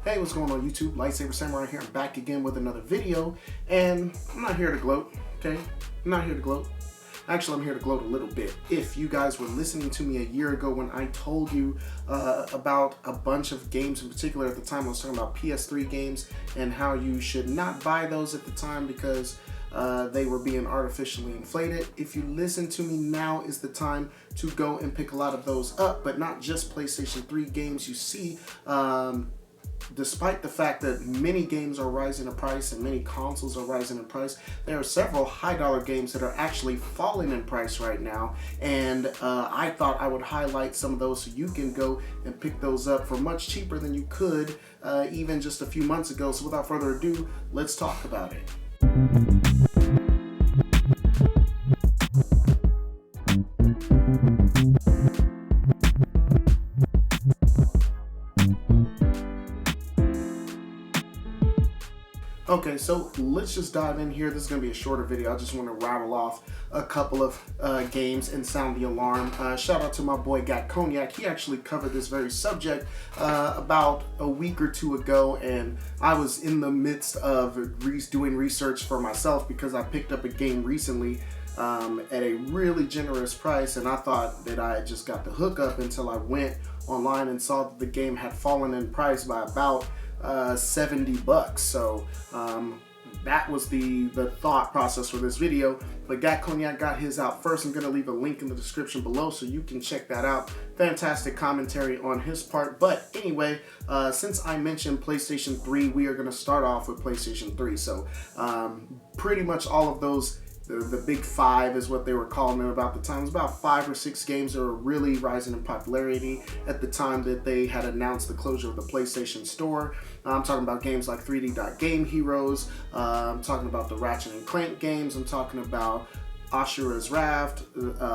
Hey, what's going on YouTube? Lightsaber Samurai here. I'm back again with another video, and I'm not here to gloat, okay? I'm not here to gloat. Actually, I'm here to gloat a little bit. If you guys were listening to me a year ago when I told you about a bunch of games, in particular at the time I was talking about PS3 games and how you should not buy those at the time because they were being artificially inflated. If you listen to me, now is the time to go and pick a lot of those up, but not just PlayStation 3 games. You see, despite the fact that many games are rising in price and many consoles are rising in price, there are several high-dollar games that are actually falling in price right now, and I thought I would highlight some of those so you can go and pick those up for much cheaper than you could even just a few months ago. So without further ado, let's talk about it. Okay, so let's just dive in here. This is going to be a shorter video. I just want to rattle off a couple of games and sound the alarm. Shout out to my boy Got Cognac. He actually covered this very subject about a week or two ago, and I was in the midst of doing research for myself because I picked up a game recently at a really generous price, and I thought that I had just got the hookup until I went online and saw that the game had fallen in price by about $70. So that was the thought process for this video. But Gat Cognac got his out first. I'm gonna leave a link in the description below so you can check that out. Fantastic commentary on his part. But anyway, since I mentioned PlayStation 3, we are gonna start off with PlayStation 3. So pretty much all of those, the big five is what they were calling them about the time. It was about 5 or 6 games that were really rising in popularity at the time that they had announced the closure of the PlayStation Store. I'm talking about games like 3D Game Heroes. I'm talking about the Ratchet Clank games. I'm talking about Ashura's Raft,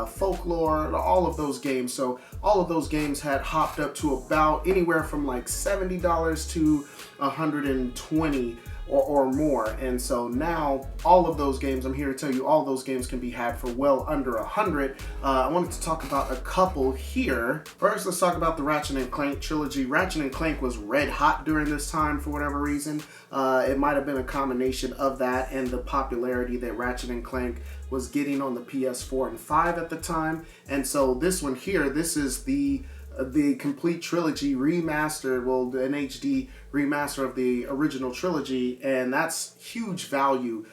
Folklore, all of those games. So all of those games had hopped up to about anywhere from like $70 to $120 or more. And so now all of those games, I'm here to tell you, all those games can be had for well under $100. I wanted to talk about a couple here. First, let's talk about the Ratchet & Clank trilogy. Ratchet & Clank was red hot during this time for whatever reason. It might have been a combination of that and the popularity that Ratchet & Clank was getting on the PS4 and 5 at the time. And so this one here, this is the complete trilogy remastered, well, an HD remaster of the original trilogy, and that's huge value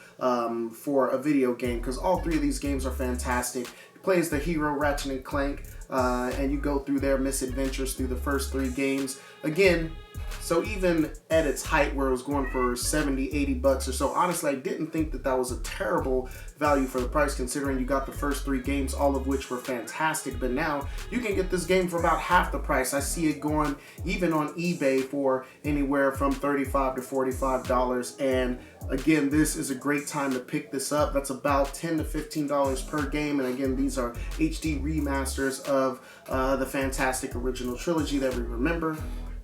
for a video game because all three of these games are fantastic. It plays the hero Ratchet and Clank, and you go through their misadventures through the first 3 games. Again, so even at its height where it was going for $70-80 or so, honestly, I didn't think that that was a terrible value for the price considering you got the first 3 games, all of which were fantastic. But now you can get this game for about half the price. I see it going even on eBay for anywhere from $35 to $45. And again, this is a great time to pick this up. That's about $10 to $15 per game. And again, these are HD remasters of the fantastic original trilogy that we remember.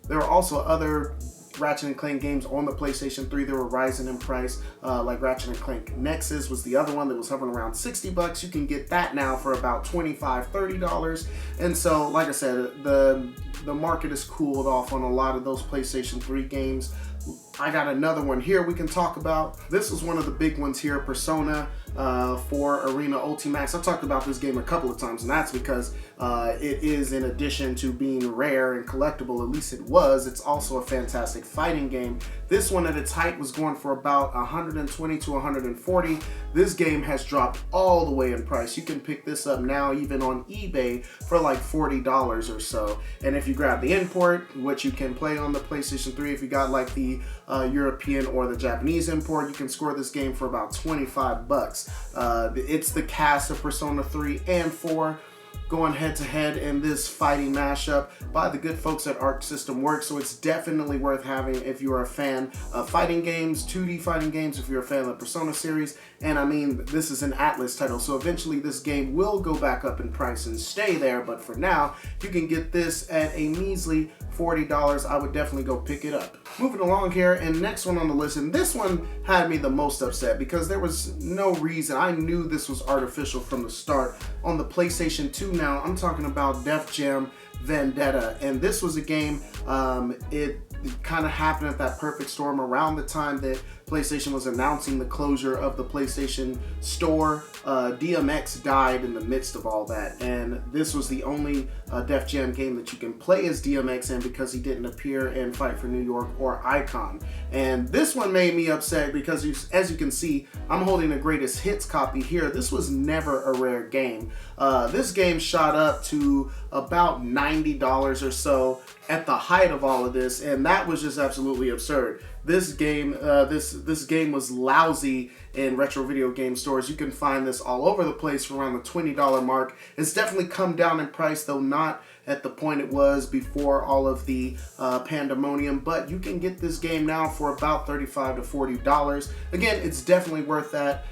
There are also other Ratchet & Clank games on the PlayStation 3 that were rising in price, like Ratchet & Clank Nexus was the other one that was hovering around $60. You can get that now for about $25, $30. And so, like I said, the market has cooled off on a lot of those PlayStation 3 games. I got another one here we can talk about. This is one of the big ones here, Persona 4 Arena Ultimax. I talked about this game a couple of times, and that's because it is, in addition to being rare and collectible, at least it was, it's also a fantastic fighting game. This one at its height was going for about $120 to $140. This game has dropped all the way in price. You can pick this up now even on eBay for like $40 or so. And if you grab the import, which you can play on the PlayStation 3, if you got like the European or the Japanese import, you can score this game for about $25. It's the cast of Persona 3 and 4 going head to head in this fighting mashup by the good folks at Arc System Works, so it's definitely worth having if you're a fan of fighting games, 2D fighting games, if you're a fan of the Persona series. And I mean, this is an Atlas title, so eventually this game will go back up in price and stay there, but for now, you can get this at a measly $40. I would definitely go pick it up. Moving along here, and next one on the list, and this one had me the most upset because there was no reason. I knew this was artificial from the start. On the PlayStation 2 now, I'm talking about Jam Vendetta, and this was a game, it kind of happened at that perfect storm around the time that PlayStation was announcing the closure of the PlayStation Store. DMX died in the midst of all that, and this was the only Def Jam game that you can play as DMX in because he didn't appear in Fight for New York or Icon. And this one made me upset because, as you can see, I'm holding a greatest hits copy here. This was never a rare game. This game shot up to about $90 or so at the height of all of this, and that was just absolutely absurd. This game, this game was lousy in retro video game stores. You can find this all over the place for around the $20 mark. It's definitely come down in price, though not at the point it was before all of the pandemonium, but you can get this game now for about $35 to $40. Again, it's definitely worth that.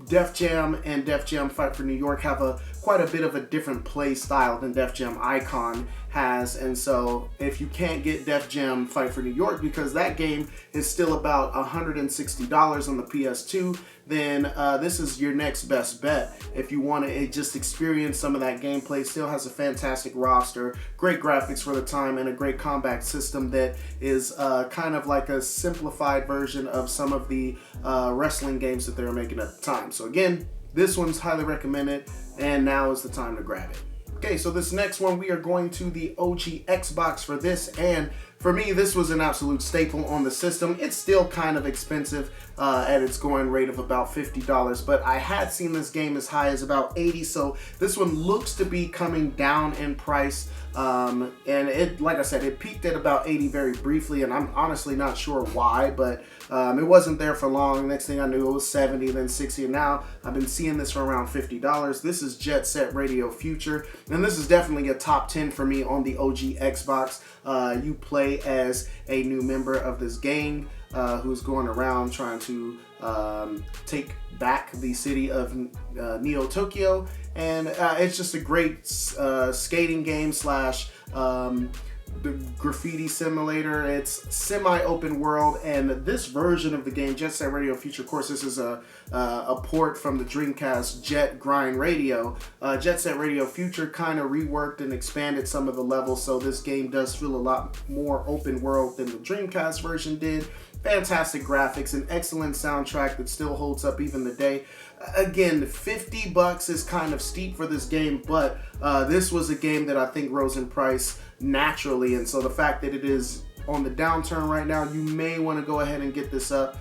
Def Jam and Def Jam Fight for New York have quite a bit of a different play style than Def Jam Icon has, and so if you can't get Def Jam Fight for New York because that game is still about $160 on the PS2, then this is your next best bet. If you want to just experience some of that gameplay, still has a fantastic roster, great graphics for the time, and a great combat system that is kind of like a simplified version of some of the wrestling games that they were making at the time. So again, this one's highly recommended, and now is the time to grab it. Okay, so this next one, we are going to the OG Xbox for this, and for me, this was an absolute staple on the system. It's still kind of expensive at its going rate of about $50, but I had seen this game as high as about $80, so this one looks to be coming down in price. And it, like I said, it peaked at about $80 very briefly, and I'm honestly not sure why, but it wasn't there for long. Next thing I knew, it was $70, then $60, and now I've been seeing this for around $50. This is Jet Set Radio Future, and this is definitely a top 10 for me on the OG Xbox. You play as a new member of this gang who's going around trying to take back the city of Neo Tokyo, and it's just a great skating game slash the graffiti simulator. It's semi-open world, and this version of the game, Jet Set Radio Future, of course, this is a port from the Dreamcast Jet Grind Radio. Jet Set Radio Future kind of reworked and expanded some of the levels, so this game does feel a lot more open world than the Dreamcast version did. Fantastic graphics, an excellent soundtrack that still holds up even today. Again, $50 is kind of steep for this game, but this was a game that I think rose in price naturally, and so the fact that it is on the downturn right now, you may want to go ahead and get this up,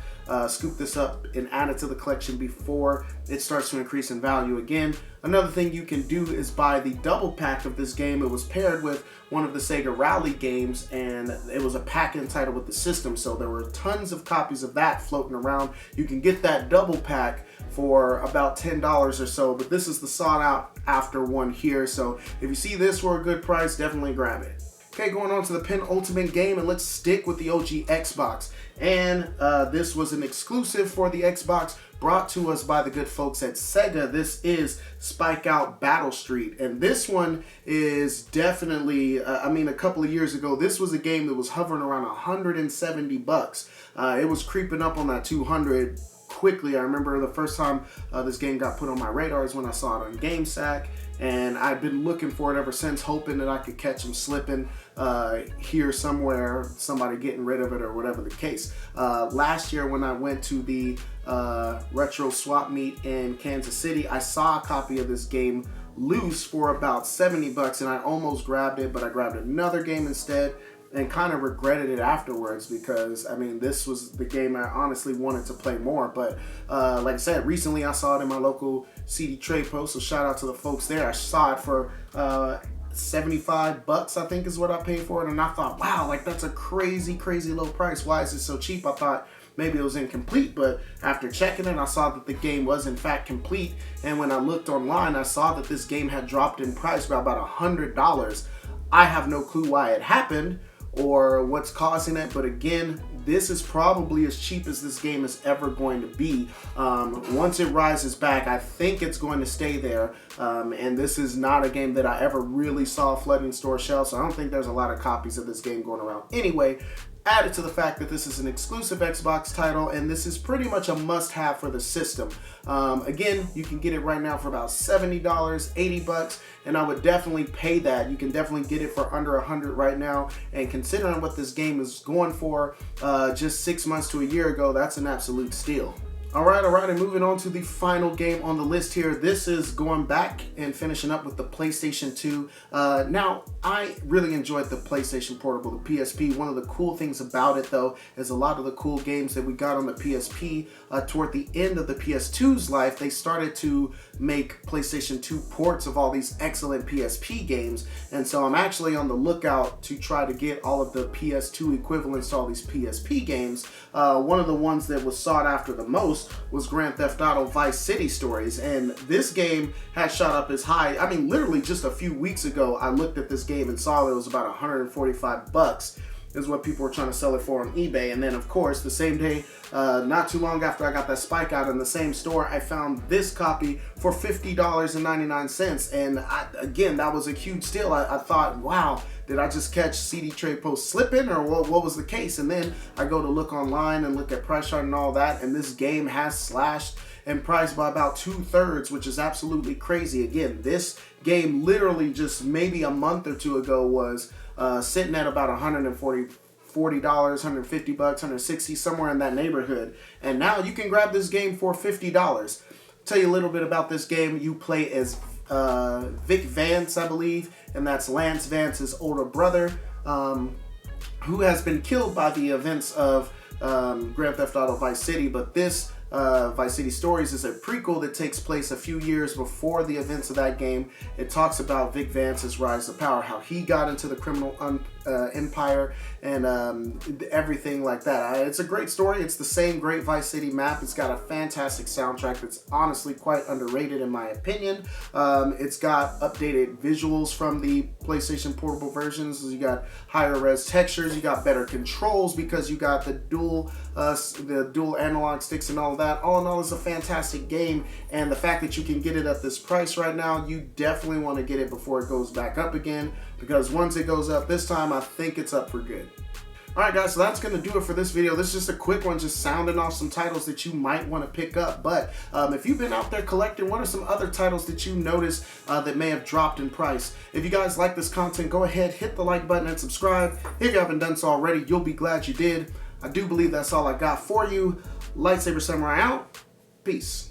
scoop this up and add it to the collection before it starts to increase in value again. Another thing you can do is buy the double pack of this game. It was paired with one of the Sega Rally games, and it was a pack entitled with the system, so there were tons of copies of that floating around. You can get that double pack for about $10 or so, but this is the sought out after one here, so if you see this for a good price, definitely grab it. Okay, going on to the penultimate game, and let's stick with the OG Xbox. And this was an exclusive for the Xbox, brought to us by the good folks at Sega. This is Spikeout Battle Street, and this one is definitely, I mean, a couple of years ago, this was a game that was hovering around $170. It was creeping up on that 200 quickly. I remember the first time this game got put on my radar is when I saw it on GameSack, and I've been looking for it ever since, hoping that I could catch them slipping here somewhere, somebody getting rid of it or whatever the case. Last year when I went to the retro swap meet in Kansas City, I saw a copy of this game loose for about $70, and I almost grabbed it, but I grabbed another game instead and kind of regretted it afterwards because, I mean, this was the game I honestly wanted to play more. But like I said, recently I saw it in my local CD Trade Post, so shout out to the folks there. I saw it for $75, I think is what I paid for it, and I thought, wow, like that's a crazy low price. Why is it so cheap? I thought maybe it was incomplete, but after checking it, I saw that the game was in fact complete, and when I looked online, I saw that this game had dropped in price by about $100. I have no clue why it happened or what's causing it, but again, this is probably as cheap as this game is ever going to be. Once it rises back, I think it's going to stay there, and this is not a game that I ever really saw flooding store shelves, so I don't think there's a lot of copies of this game going around anyway. added to the fact that this is an exclusive Xbox title, and this is pretty much a must-have for the system. Again, you can get it right now for about $70, $80, and I would definitely pay that. You can definitely get it for under $100 right now, and considering what this game is going for just 6 months to a year ago, that's an absolute steal. All right, and moving on to the final game on the list here. This is going back and finishing up with the PlayStation 2. Now, I really enjoyed the PlayStation Portable, the PSP. One of the cool things about it, though, is a lot of the cool games that we got on the PSP toward the end of the PS2's life, they started to make PlayStation 2 ports of all these excellent PSP games. And so I'm actually on the lookout to try to get all of the PS2 equivalents to all these PSP games. One of the ones that was sought after the most was Grand Theft Auto Vice City Stories, and this game has shot up as high. I mean, literally just a few weeks ago, I looked at this game and saw it was about 145 bucks is what people were trying to sell it for on eBay. And then, of course, the same day, not too long after I got that Spikeout in the same store, I found this copy for $50.99. And again, that was a huge steal. I thought, wow, did I just catch CD Trade Post slipping, or what was the case? And then I go to look online and look at price chart and all that, and this game has slashed in price by about 2/3, which is absolutely crazy. Again, this game literally just maybe a month or two ago was sitting at about $140, $150, $160, somewhere in that neighborhood. And now you can grab this game for $50. Tell you a little bit about this game. You play as Vic Vance, I believe, and that's Lance Vance's older brother, who has been killed by the events of Grand Theft Auto Vice City. But this Vice City Stories is a prequel that takes place a few years before the events of that game. It talks about Vic Vance's rise to power, how he got into the criminal empire, and everything like that. It's a great story. It's the same great Vice City map. It's got a fantastic soundtrack that's honestly quite underrated in my opinion. It's got updated visuals from the PlayStation Portable versions. You got higher res textures. You got better controls because you got the dual analog sticks and all of that. All in all, it's a fantastic game, and the fact that you can get it at this price right now, you definitely want to get it before it goes back up again, because once it goes up this time, I think it's up for good. Alright guys, so that's going to do it for this video. This is just a quick one, just sounding off some titles that you might want to pick up. But if you've been out there collecting, what are some other titles that you noticed that may have dropped in price? If you guys like this content, go ahead, hit the like button and subscribe. If you haven't done so already, you'll be glad you did. I do believe that's all I got for you. Lightsaber Samurai out. Peace.